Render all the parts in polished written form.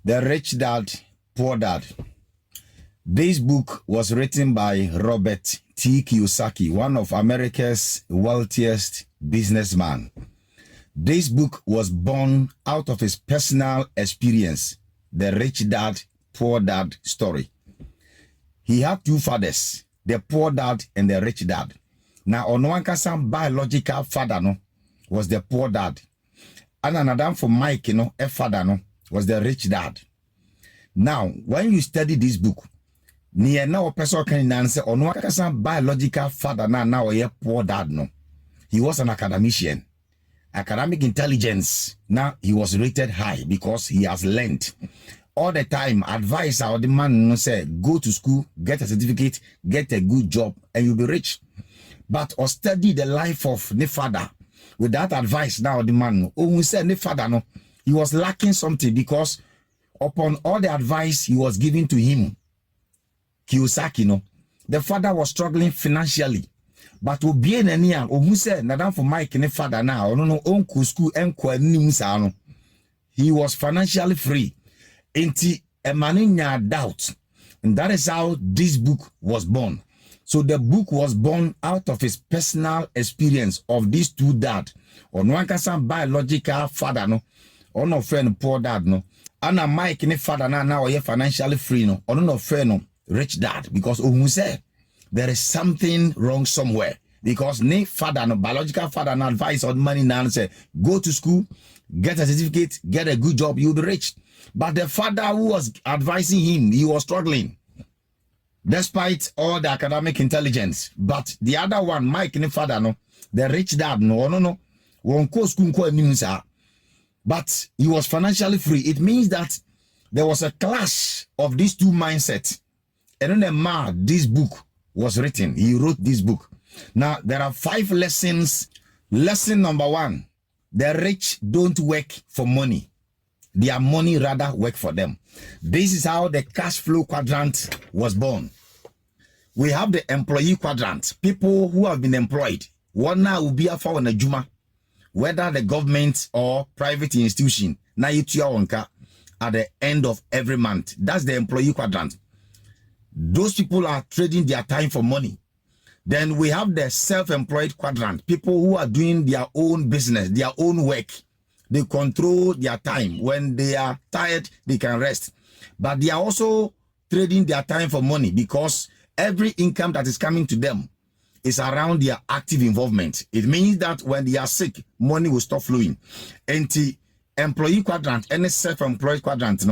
The Rich Dad, Poor Dad. This book was written by Robert T. Kiyosaki, one of America's wealthiest businessmen. This book was born out of his personal experience, the Rich Dad, Poor Dad story. He had two fathers, the poor dad and the rich dad. Now, Onoankasa biological father no was the poor dad. And another for Mike, a father no was the rich dad. Now, when you study this book, near now person can answer Onoankasa biological father now a poor dad no. He was an academician. Academic intelligence, now he was rated high because he has learned. All the time, advice our man say, go to school, get a certificate, get a good job, and you'll be rich. But or study the life of the father. With that advice, now the man, we said the father, no, he was lacking something because upon all the advice he was giving to him, Kiyosaki, no, the father was struggling financially. But obi enania, who said, Nadam for Mike and the father now, no, uncle school and no, he was financially free. Ain't a man doubt. And that is how this book was born. So the book was born out of his personal experience of these two dads. On one person biological father, no, or no friend poor dad, no. And a Mike and father now are financially free, no, or no friend no rich dad. Because who say there is something wrong somewhere. Because ne father, no biological father, no advice on money now say go to school, get a certificate, get a good job, you'll be rich. But the father who was advising him, he was struggling. Despite all the academic intelligence. But the other one, Mike and the father, no, the rich dad, no. But he was financially free. It means that there was a clash of these two mindsets. And then this book was written. He wrote this book. Now, there are 5 lessons. Lesson number 1, the rich don't work for money. Their money rather work for them. This is how the cash flow quadrant was born. We have the employee quadrant. People who have been employed. One now will be a for a juma, whether the government or private institution. Now you at the end of every month. That's the employee quadrant. Those people are trading their time for money. Then we have the self-employed quadrant. People who are doing their own business, their own work. They control their time. When they are tired, they can rest. But they are also trading their time for money because every income that is coming to them is around their active involvement. It means that when they are sick, money will stop flowing. And the employee quadrant and the self-employed quadrant,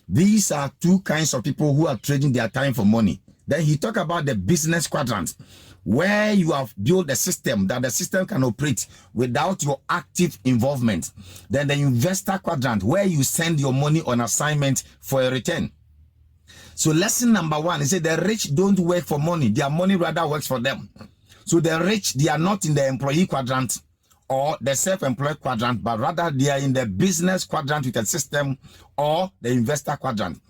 these are 2 kinds of people who are trading their time for money. Then he talk about the business quadrant, where you have built a system that the system can operate without your active involvement. Then the investor quadrant, where you send your money on assignment for a return. So lesson number 1 is that the rich don't work for money. Their money rather works for them. So the rich, they are not in the employee quadrant or the self-employed quadrant, but rather they are in the business quadrant with a system or the investor quadrant.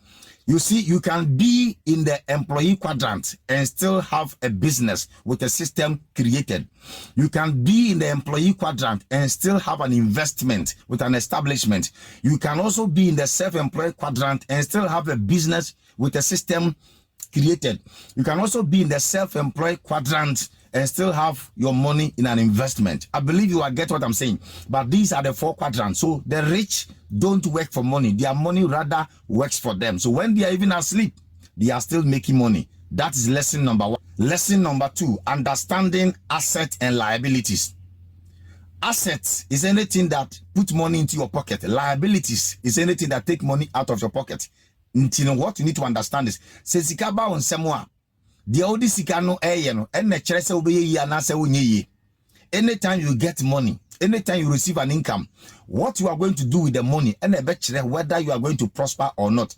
You see, you can be in the employee quadrant and still have a business with a system created. You can be in the employee quadrant and still have an investment with an establishment. You can also be in the self-employed quadrant and still have a business with a system created. You can also be in the self-employed quadrant and still have your money in an investment. I believe you will get what I'm saying. But these are the 4 quadrants. So the rich don't work for money. Their money rather works for them. So when they are even asleep, they are still making money. That is lesson number 1. Lesson number 2, understanding assets and liabilities. Assets is anything that put money into your pocket. Liabilities is anything that take money out of your pocket. What you need to understand is, Sesikaba on Samoa. The old sikano and the chese obey anytime you get money, anytime you receive an income, what you are going to do with the money and a bet whether you are going to prosper or not.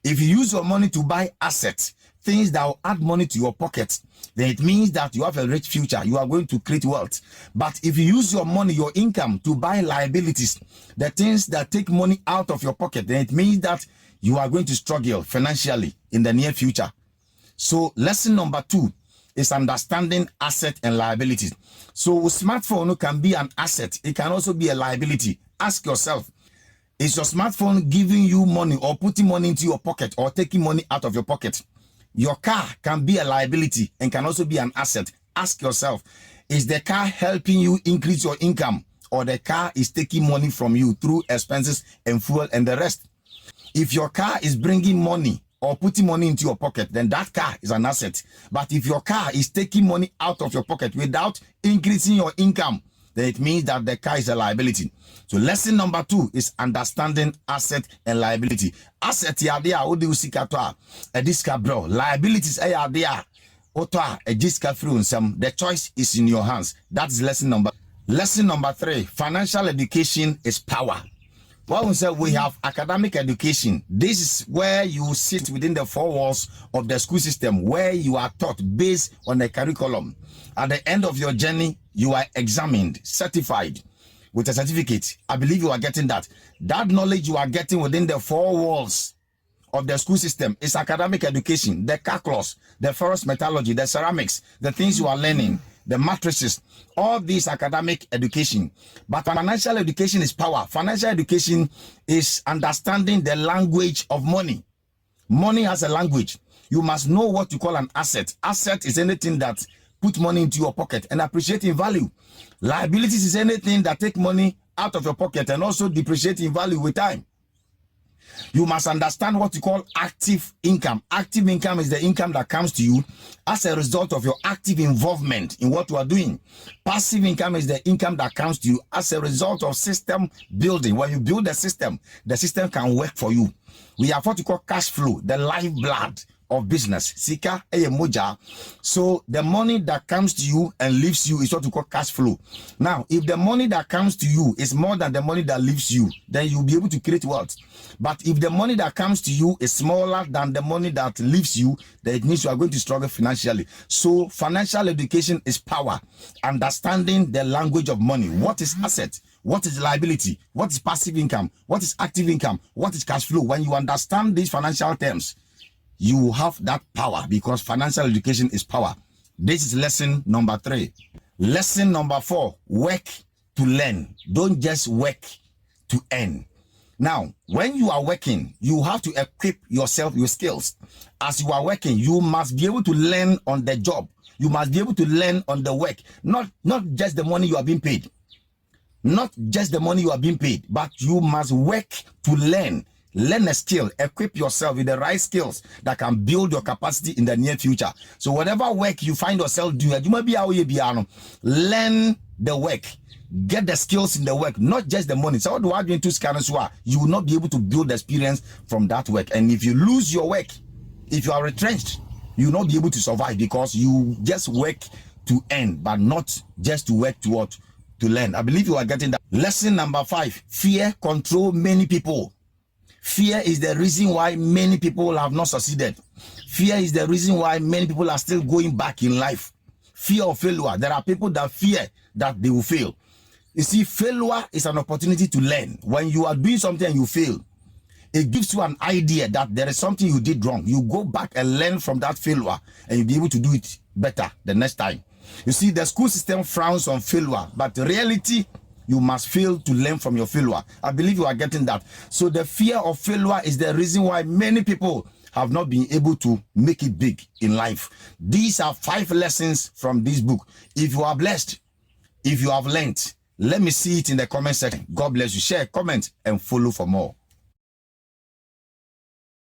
If you use your money to buy assets, things that will add money to your pocket, then it means that you have a rich future. You are going to create wealth. But if you use your money, your income to buy liabilities, the things that take money out of your pocket, then it means that you are going to struggle financially in the near future. So lesson number 2 is understanding asset and liabilities. So a smartphone can be an asset. It can also be a liability. Ask yourself, Is your smartphone giving you money or putting money into your pocket or taking money out of your pocket? Your car can be a liability and can also be an asset. Ask yourself, is the car helping you increase your income, or the car is taking money from you through expenses and fuel and the rest? If your car is bringing money or putting money into your pocket, then that car is an asset. But if your car is taking money out of your pocket without increasing your income, then it means that the car is a liability. So lesson number 2 is understanding asset and liability. Asset yadia odi usikato a diska bro. Liabilities yadia otoa a diska free unsam. The choice is in your hands. That is lesson number. Lesson number 3. Financial education is power. Well, we say we have academic education. This is where you sit within the 4 walls of the school system, where you are taught based on the curriculum. At the end of your journey, you are examined, certified with a certificate. I believe you are getting that. That knowledge you are getting within the 4 walls of the school system is academic education. The calculus, the ferrous metallurgy, the ceramics, the things you are learning, the matrices, all these academic education. But financial education is power. Financial education is understanding the language of money. Money has a language. You must know what you call an asset. Asset is anything that put money into your pocket and appreciate in value. Liabilities is anything that take money out of your pocket and also depreciate in value with time. You must understand what you call active income. Active income is the income that comes to you as a result of your active involvement in what you are doing. Passive income is the income that comes to you as a result of system building. When you build the system can work for you. We have what you call cash flow, the lifeblood of business. Sika eye moja. So the money that comes to you and leaves you is what we call cash flow. Now, if the money that comes to you is more than the money that leaves you, then you'll be able to create wealth. But if the money that comes to you is smaller than the money that leaves you, then it means you are going to struggle financially. So financial education is power. Understanding the language of money. What is asset? What is liability? What is passive income? What is active income? What is cash flow? When you understand these financial terms, you have that power, because financial education is power. This is lesson number 3. Lesson number 4, work to learn. Don't just work to earn. Now, when you are working, you have to equip yourself with skills. As you are working, you must be able to learn on the job. You must be able to learn on the work. Not just the money you are being paid. Not just the money you are being paid, but you must work to learn. Learn a skill, equip yourself with the right skills that can build your capacity in the near future. So whatever work you find yourself doing, learn the work, get the skills in the work, not just the money. So do I do into scanners? You will not be able to build experience from that work. And if you lose your work, if you are retrenched, you will not be able to survive, because you just work to earn, but not just to work to learn. I believe you are getting that. Lesson number 5, fear control many people. Fear is the reason why many people have not succeeded. Fear is the reason why many people are still going back in life. Fear of failure. There are people that fear that they will fail. You see, failure is an opportunity to learn. When you are doing something and you fail, it gives you an idea that there is something you did wrong. You go back and learn from that failure, and you'll be able to do it better the next time. You see, the school system frowns on failure, but the reality, you must fail to learn from your failure. I believe you are getting that. So the fear of failure is the reason why many people have not been able to make it big in life. These are 5 lessons from this book. If you are blessed, if you have learned, let me see it in the comment section. God bless you. Share, comment, and follow for more.